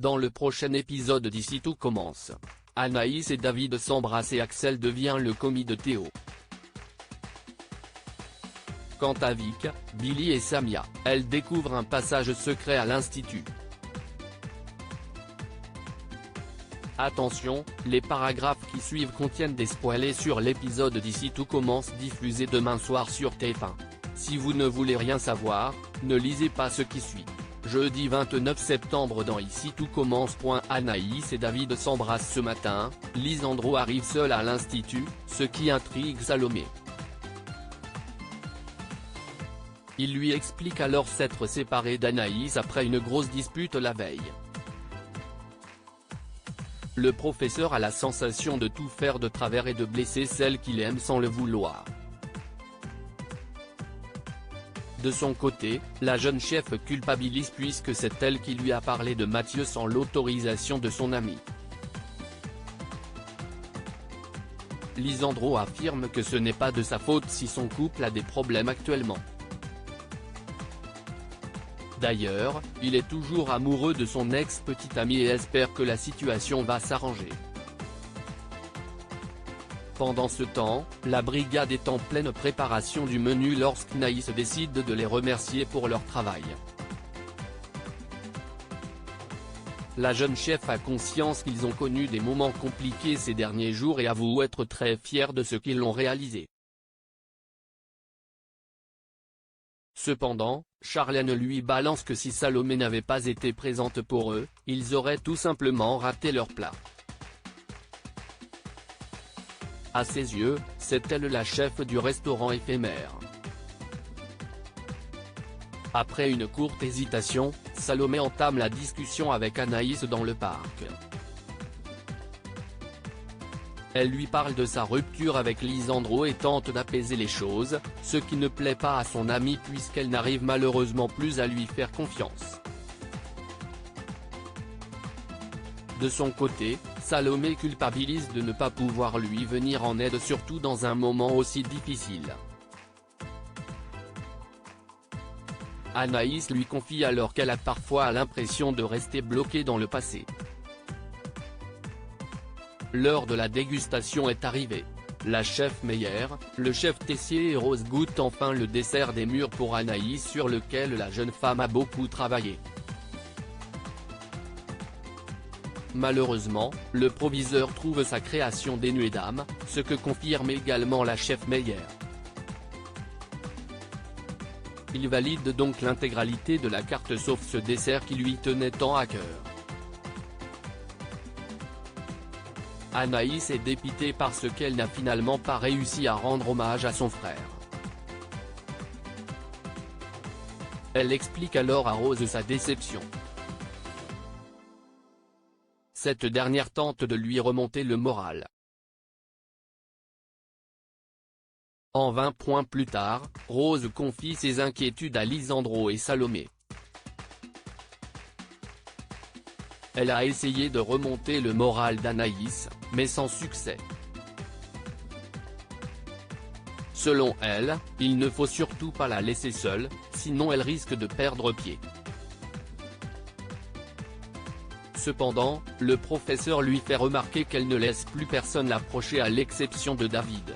Dans le prochain épisode d'Ici tout commence, Anaïs et David s'embrassent et Axel devient le commis de Théo. Quant à Vic, Billy et Samia, elles découvrent un passage secret à l'institut. Attention, les paragraphes qui suivent contiennent des spoilers sur l'épisode d'Ici tout commence diffusé demain soir sur TF1. Si vous ne voulez rien savoir, ne lisez pas ce qui suit. Jeudi 29 septembre dans Ici tout commence. Anaïs et David s'embrassent ce matin, Lisandro arrive seul à l'institut, ce qui intrigue Salomé. Il lui explique alors s'être séparé d'Anaïs après une grosse dispute la veille. Le professeur a la sensation de tout faire de travers et de blesser celle qu'il aime sans le vouloir. De son côté, la jeune chef culpabilise puisque c'est elle qui lui a parlé de Mathieu sans l'autorisation de son ami. Lisandro affirme que ce n'est pas de sa faute si son couple a des problèmes actuellement. D'ailleurs, il est toujours amoureux de son ex-petite amie et espère que la situation va s'arranger. Pendant ce temps, la brigade est en pleine préparation du menu lorsqu'Anaïs décide de les remercier pour leur travail. La jeune chef a conscience qu'ils ont connu des moments compliqués ces derniers jours et avoue être très fière de ce qu'ils ont réalisé. Cependant, Charlène lui balance que si Salomé n'avait pas été présente pour eux, ils auraient tout simplement raté leur plat. À ses yeux, c'est elle la chef du restaurant éphémère. Après une courte hésitation, Salomé entame la discussion avec Anaïs dans le parc. Elle lui parle de sa rupture avec Lisandro et tente d'apaiser les choses, ce qui ne plaît pas à son amie puisqu'elle n'arrive malheureusement plus à lui faire confiance. De son côté, Salomé culpabilise de ne pas pouvoir lui venir en aide surtout dans un moment aussi difficile. Anaïs lui confie alors qu'elle a parfois l'impression de rester bloquée dans le passé. L'heure de la dégustation est arrivée. La chef Meyer, le chef Tessier et Rose goûtent enfin le dessert des mûres pour Anaïs sur lequel la jeune femme a beaucoup travaillé. Malheureusement, le proviseur trouve sa création dénuée d'âme, ce que confirme également la chef Meyer. Il valide donc l'intégralité de la carte sauf ce dessert qui lui tenait tant à cœur. Anaïs est dépitée parce qu'elle n'a finalement pas réussi à rendre hommage à son frère. Elle explique alors à Rose sa déception. Cette dernière tente de lui remonter le moral. En 20 points plus tard, Rose confie ses inquiétudes à Lisandro et Salomé. Elle a essayé de remonter le moral d'Anaïs, mais sans succès. Selon elle, il ne faut surtout pas la laisser seule, sinon elle risque de perdre pied. Cependant, le professeur lui fait remarquer qu'elle ne laisse plus personne l'approcher à l'exception de David.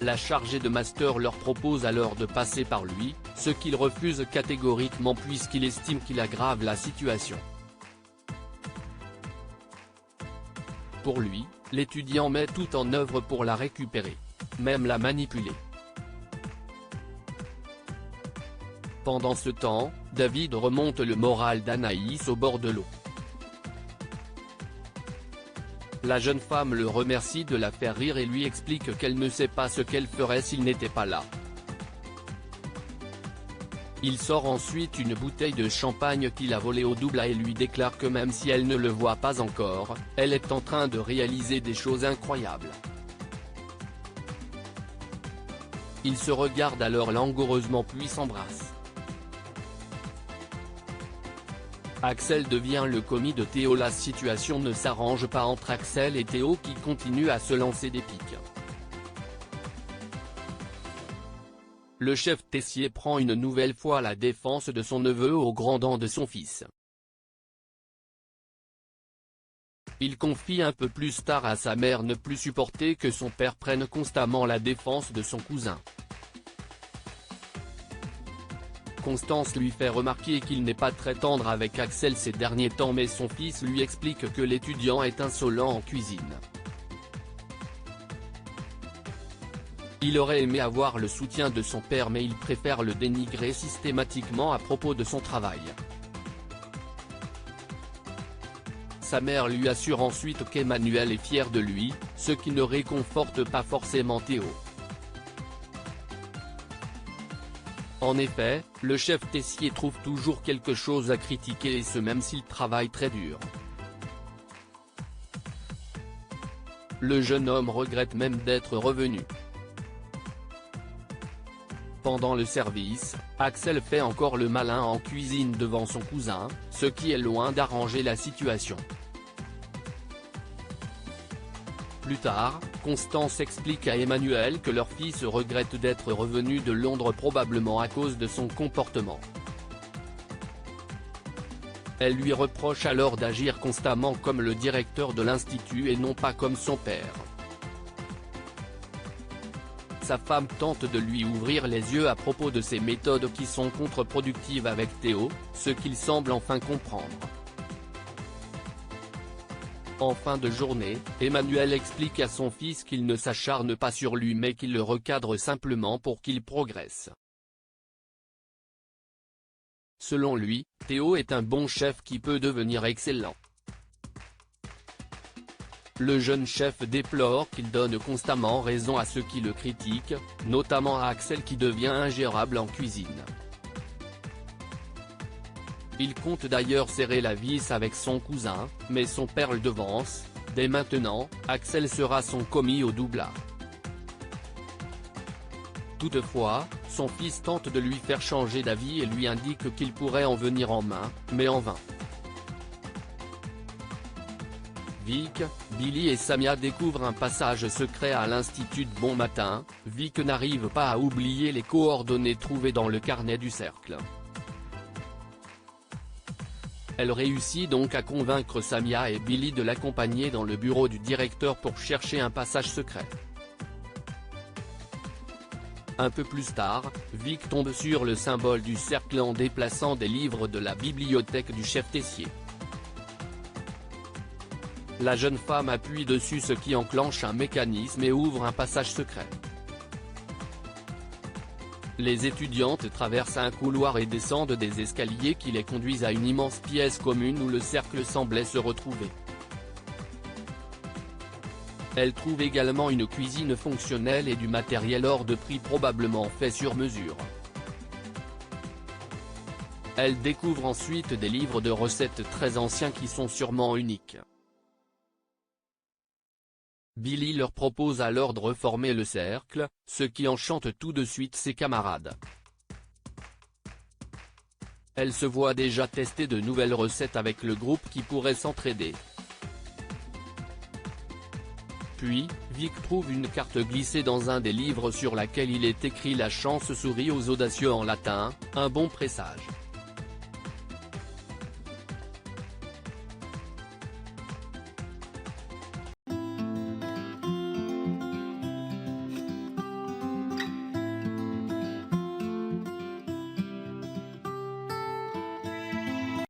La chargée de master leur propose alors de passer par lui, ce qu'il refuse catégoriquement puisqu'il estime qu'il aggrave la situation. Pour lui, l'étudiant met tout en œuvre pour la récupérer, même la manipuler. Pendant ce temps, David remonte le moral d'Anaïs au bord de l'eau. La jeune femme le remercie de la faire rire et lui explique qu'elle ne sait pas ce qu'elle ferait s'il n'était pas là. Il sort ensuite une bouteille de champagne qu'il a volée au double et lui déclare que même si elle ne le voit pas encore, elle est en train de réaliser des choses incroyables. Ils se regardent alors langoureusement puis s'embrassent. Axel devient le commis de Théo. La situation ne s'arrange pas entre Axel et Théo qui continuent à se lancer des piques. le chef Tessier prend une nouvelle fois la défense de son neveu au grand dam de son fils. Il confie un peu plus tard à sa mère ne plus supporter que son père prenne constamment la défense de son cousin. Constance lui fait remarquer qu'il n'est pas très tendre avec Axel ces derniers temps, mais son fils lui explique que l'étudiant est insolent en cuisine. Il aurait aimé avoir le soutien de son père, mais il préfère le dénigrer systématiquement à propos de son travail. Sa mère lui assure ensuite qu'Emmanuel est fier de lui, ce qui ne réconforte pas forcément Théo. En effet, le chef Tessier trouve toujours quelque chose à critiquer, et ce même s'il travaille très dur. Le jeune homme regrette même d'être revenu. Pendant le service, Axel fait encore le malin en cuisine devant son cousin, ce qui est loin d'arranger la situation. Plus tard, Constance explique à Emmanuel que leur fils regrette d'être revenu de Londres probablement à cause de son comportement. Elle lui reproche alors d'agir constamment comme le directeur de l'institut et non pas comme son père. Sa femme tente de lui ouvrir les yeux à propos de ses méthodes qui sont contre-productives avec Théo, ce qu'il semble enfin comprendre. En fin de journée, Emmanuel explique à son fils qu'il ne s'acharne pas sur lui mais qu'il le recadre simplement pour qu'il progresse. Selon lui, Théo est un bon chef qui peut devenir excellent. Le jeune chef déplore qu'il donne constamment raison à ceux qui le critiquent, notamment à Axel qui devient ingérable en cuisine. Il compte d'ailleurs serrer la vis avec son cousin, mais son père le devance. Dès maintenant, Axel sera son commis au doublard. Toutefois, son fils tente de lui faire changer d'avis et lui indique qu'il pourrait en venir en main, mais en vain. Vic, Billy et Samia découvrent un passage secret à l'Institut de Bon Matin. Vic n'arrive pas à oublier les coordonnées trouvées dans le carnet du cercle. Elle réussit donc à convaincre Samia et Billy de l'accompagner dans le bureau du directeur pour chercher un passage secret. Un peu plus tard, Vic tombe sur le symbole du cercle en déplaçant des livres de la bibliothèque du chef Tessier. La jeune femme appuie dessus, ce qui enclenche un mécanisme et ouvre un passage secret. Les étudiantes traversent un couloir et descendent des escaliers qui les conduisent à une immense pièce commune où le cercle semblait se retrouver. Elles trouvent également une cuisine fonctionnelle et du matériel hors de prix probablement fait sur mesure. Elles découvrent ensuite des livres de recettes très anciens qui sont sûrement uniques. Billy leur propose alors de reformer le cercle, ce qui enchante tout de suite ses camarades. Elle se voit déjà tester de nouvelles recettes avec le groupe qui pourrait s'entraider. Puis, Vic trouve une carte glissée dans un des livres sur laquelle il est écrit « La chance sourit aux audacieux » en latin, un bon présage.